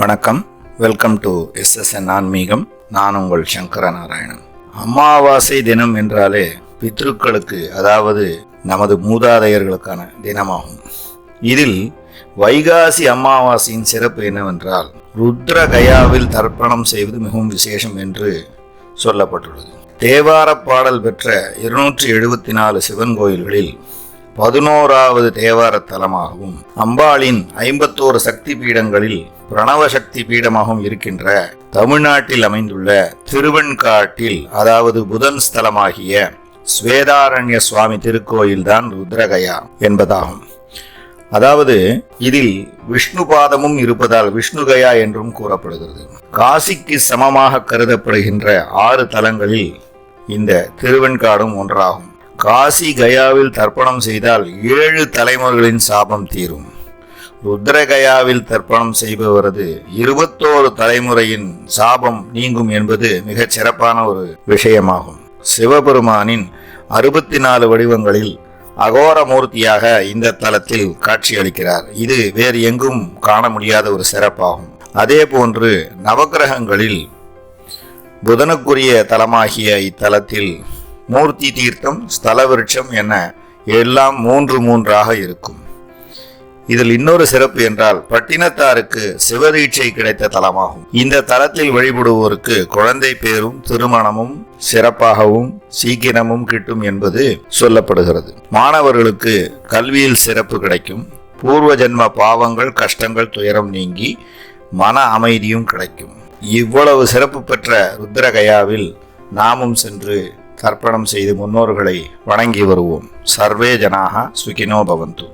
வணக்கம். Welcome to SSN ஆன்மீகம். நான் உங்கள் சங்கர நாராயணன். அமாவாசை தினம் என்றாலே பித்ருக்களுக்கு, அதாவது நமது மூதாதையர்களுக்கான தினமாகும். இதில் வைகாசி அமாவாசையின் சிறப்பு என்னவென்றால், ருத்ர கயாவில் தர்ப்பணம் செய்வது மிகவும் விசேஷம் என்று சொல்லப்பட்டுள்ளது. தேவார பாடல் பெற்ற 274 சிவன் கோயில்களில் 11வது தேவார தலமாகவும், அம்பாளின் 51 சக்தி பீடங்களில் பிரணவ சக்தி பீடமாகவும் இருக்கின்ற தமிழ்நாட்டில் அமைந்துள்ள திருவெண்காட்டில், அதாவது புதன் ஸ்தலமாகிய ஸ்வேதாரண்ய சுவாமி திருக்கோயில்தான் ருத்ரகயா என்பதாகும். அதாவது இதில் விஷ்ணு பாதமும் இருப்பதால் விஷ்ணுகயா என்றும் கூறப்படுகிறது. காசிக்கு சமமாக கருதப்படுகின்ற 6 தலங்களில் இந்த திருவெண்காடும் ஒன்றாகும். காசி கயாவில் தர்ப்பணம் செய்தால் 7 தலைமுறைகளின் சாபம் தீரும். ருத்ரகயாவில் தர்ப்பணம் செய்பவரது 21 தலைமுறையின் சாபம் நீங்கும் என்பது மிகச் சிறப்பான ஒரு விஷயமாகும். சிவபெருமானின் 64 வடிவங்களில் அகோர மூர்த்தியாக இந்த தலத்தில் காட்சியளிக்கிறார். இது வேறு எங்கும் காண முடியாத ஒரு சிறப்பாகும். அதே போன்று நவக்கிரகங்களில் புதனுக்குரிய தலமாகிய இத்தலத்தில் மூர்த்தி தீர்த்தம், ஸ்தல விருட்சம் என எல்லாம் 3 இருக்கும். இதில் இன்னொரு சிறப்பு என்றால், பட்டினத்தாருக்கு சிவதீட்சை கிடைத்த தலமாகும். இந்த தலத்தில் வழிபடுவோருக்கு குழந்தை பேரும் திருமணமும் சிறப்பாகவும் சீக்கிரமும் கிட்டும் என்பது சொல்லப்படுகிறது. மாணவர்களுக்கு கல்வியில் சிறப்பு கிடைக்கும். பூர்வ ஜென்ம பாவங்கள், கஷ்டங்கள், துயரம் நீங்கி மன அமைதியும் கிடைக்கும். இவ்வளவு சிறப்பு பெற்ற ருத்ரகயாவில் நாமும் சென்று தர்ப்பணம் செய்து முன்னோர்களை வணங்கி வருவோம். சர்வே ஜனாக சுகினோ பவந்து.